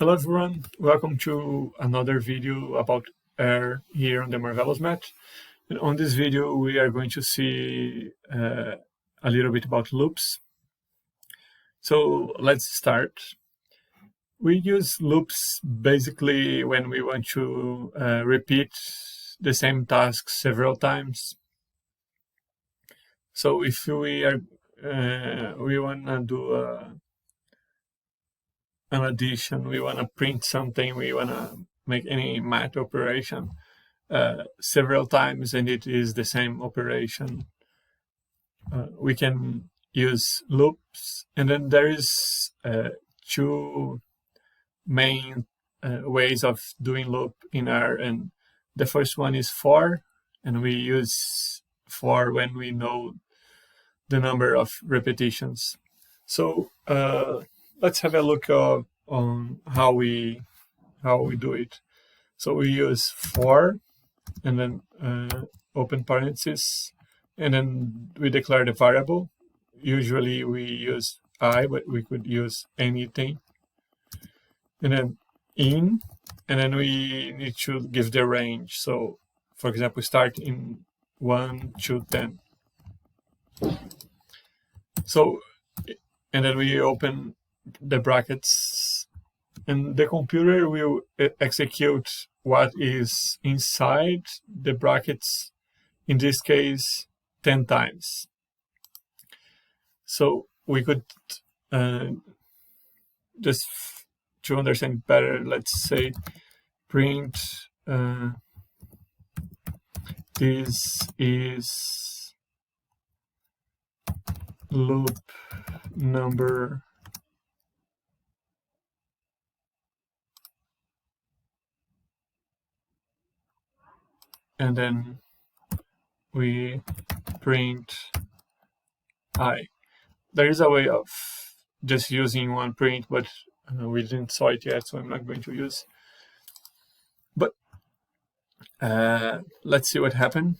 Hello everyone, welcome to another video about R here on the Marvelous Match. And on this video we are going to see a little bit about loops. So let's start. We use loops basically when we want to repeat the same task several times. So if we want to do an addition, we want to print something, we want to make any math operation several times and it is the same operation, we can use loops. And then there is two main ways of doing loop in R, and the first one is for, and we use for when we know the number of repetitions. So let's have a look on how we do it. So we use for, and then open parentheses, and then we declare the variable. Usually we use I, but we could use anything. And then in, and then we need to give the range. So for example, start in 1 to 10. So, and then we open the brackets, and the computer will execute what is inside the brackets, in this case 10 times. So we could just to understand better, let's say print this is loop number and then we print I. There is a way of just using one print, but we didn't saw it yet, so I'm not going to use. But let's see what happened.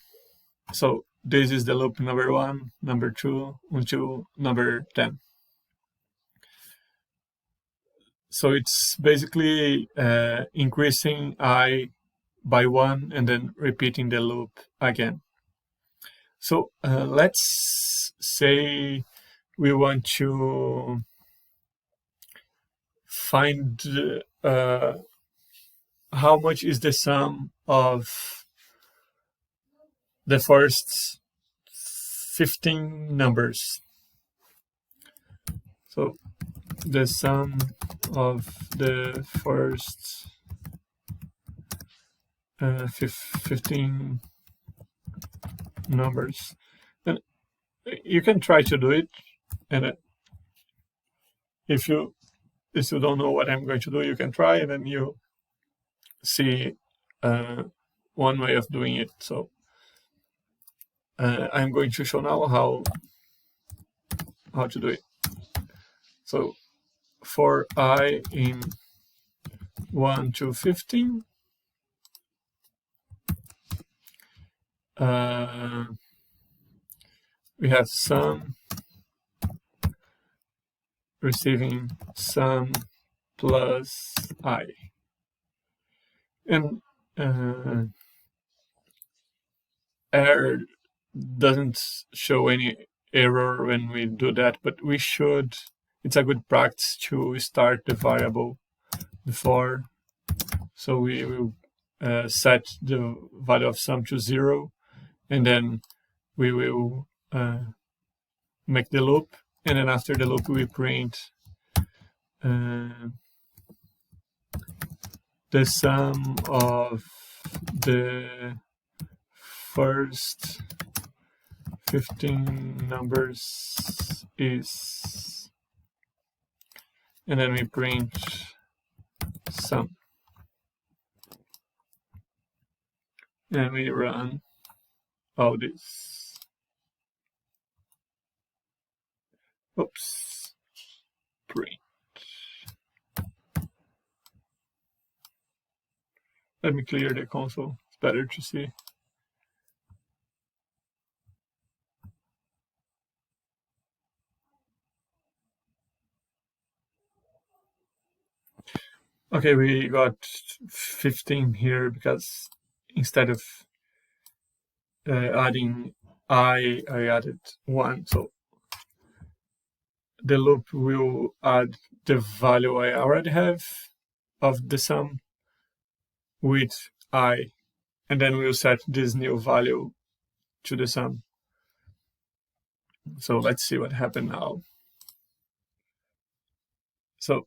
So this is the loop number 1, number 2, until number 10. So it's basically increasing I by 1 and then repeating the loop again. So let's say we want to find how much is the sum of the first 15 numbers. So the sum of the first 15 numbers. And you can try to do it, and if you don't know what I'm going to do, you can try, and then you see one way of doing it. So I'm going to show now how to do it. So for I in 1 to 15, we have sum receiving sum plus I. And R doesn't show any error when we do that, but we should, it's a good practice to start the variable before. So we will set the value of sum to 0, and then we will make the loop, and then after the loop we print the sum of the first 15 numbers is, and then we print sum, and we run all this. Oops, print. Let me clear the console, it's better to see. Okay, we got 15 here because instead of adding I added 1. So the loop will add the value I already have of the sum with I, and then we'll set this new value to the sum. So let's see what happened now. So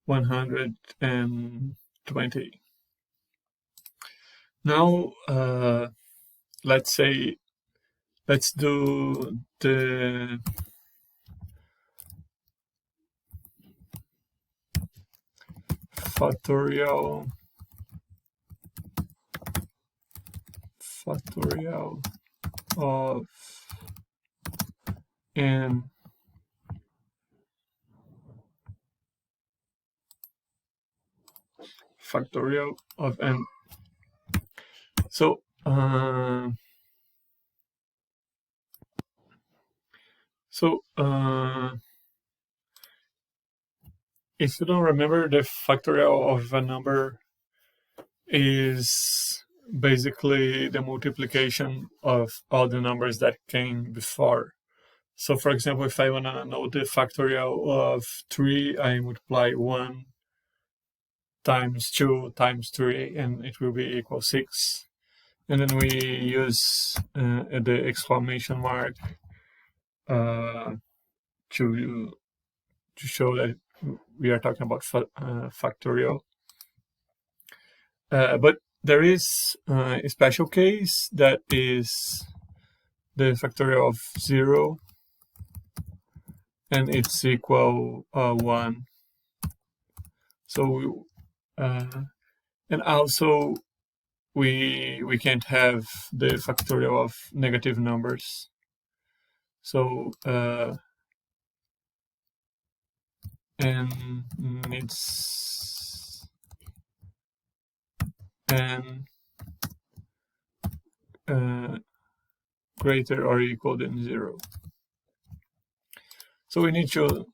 120. Now let's do the factorial of n factorial of n. So if you don't remember, the factorial of a number is basically the multiplication of all the numbers that came before. So for example, if I want to know the factorial of 3, I multiply 1 times 2 times 3, and it will be equal 6. And then we use the exclamation mark to show that we are talking about factorial. But there is a special case that is the factorial of 0, and it's equal 1. So and also we can't have the factorial of negative numbers. So n needs n greater or equal than 0. So we need to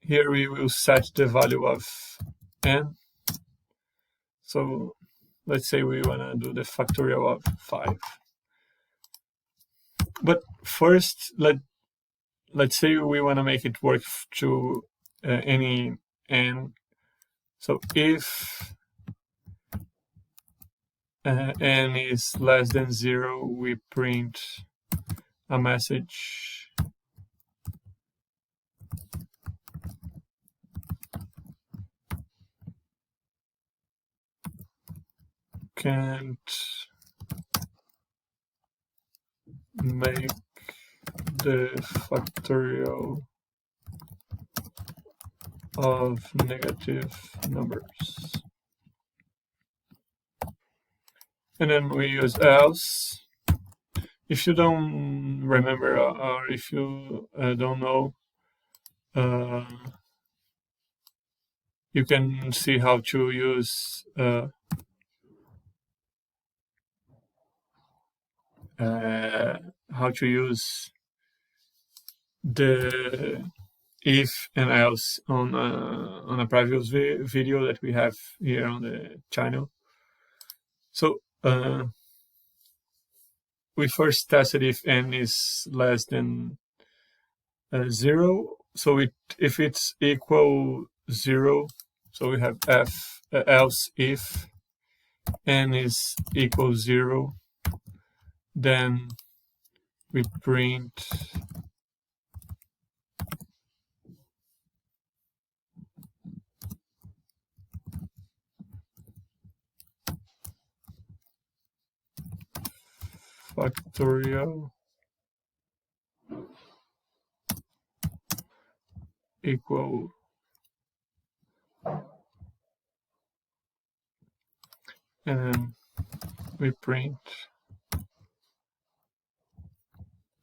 here we will set the value of n. So let's say we want to do the factorial of 5. But first, let's say we want to make it work to any n. So if n is less than 0, we print a message can't make the factorial of negative numbers. And then we use else. If you don't remember or if you don't know, you can see how to use the if and else on a previous video that we have here on the channel. So we first tested if n is less than 0. So if it's equal 0, so we have else if n is equal 0, then we print factorial equal and then we print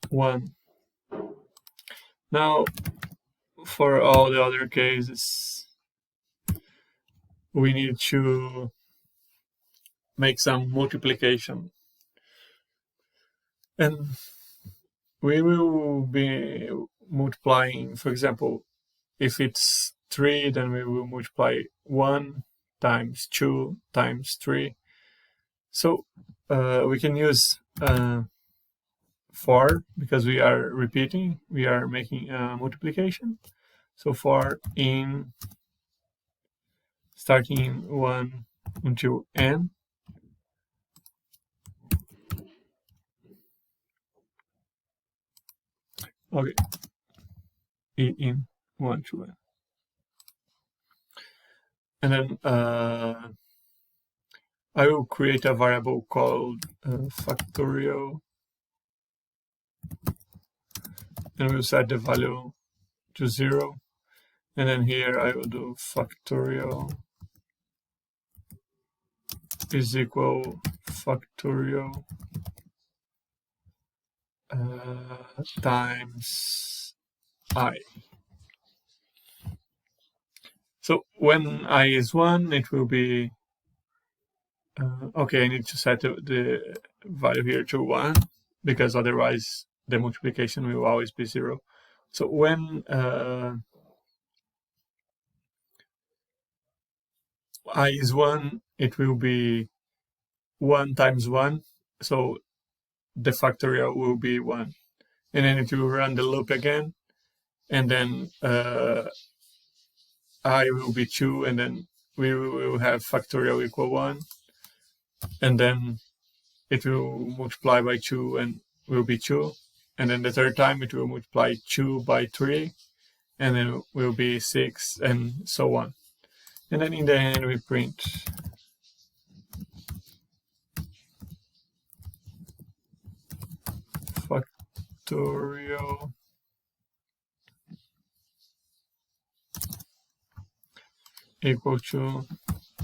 1. Now for all the other cases we need to make some multiplication, and we will be multiplying, for example, if it's 3, then we will multiply 1 times 2 times 3. So we can use for, because we are repeating, we are making a multiplication. So for in starting 1 until n. Okay, in 1 to n. And then I will create a variable called factorial, and we'll set the value to 0. And then here I will do factorial is equal factorial times I. So when I is 1, it will be okay. I need to set the value here to 1, because otherwise the multiplication will always be 0. So when I is 1, it will be 1 times 1. So the factorial will be 1. And then it will run the loop again. And then I will be 2. And then we will have factorial equal 1. And then it will multiply by 2 and will be 2. And then the third time it will multiply 2 by 3. And then it will be 6, and so on. And then in the end we print factorial equal to,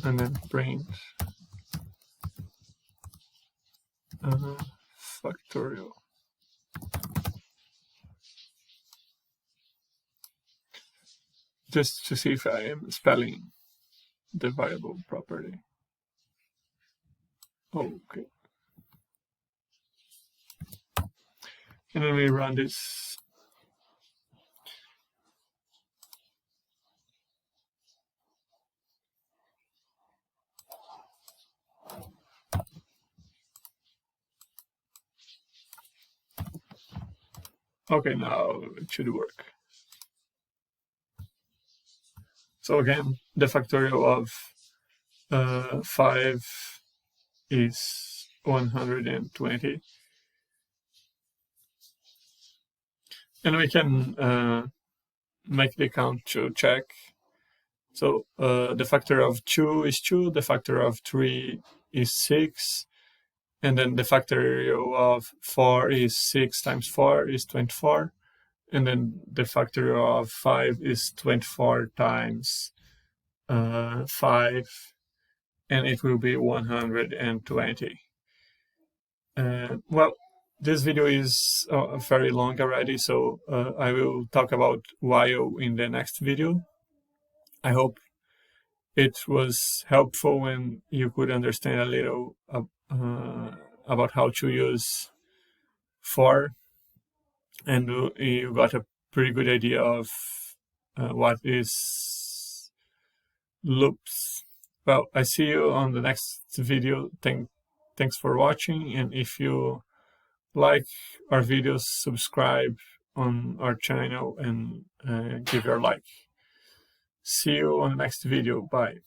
and then print factorial. Just to see if I am spelling the variable properly. Okay. And then we run this. Okay, now it should work. So again, the factorial of 5 is 120. And we can make the count to check. So the factor of 2 is 2, the factor of 3 is 6, and then the factorial of 4 is 6 times 4 is 24, and then the factorial of 5 is 24 times 5, and it will be 120. Well, this video is very long already, so I will talk about while in the next video. I hope it was helpful and you could understand a little about how to use for, and you got a pretty good idea of what is loops. Well, I see you on the next video. Thanks for watching, and if you like our videos, subscribe on our channel and give your like. See you on the next video. Bye.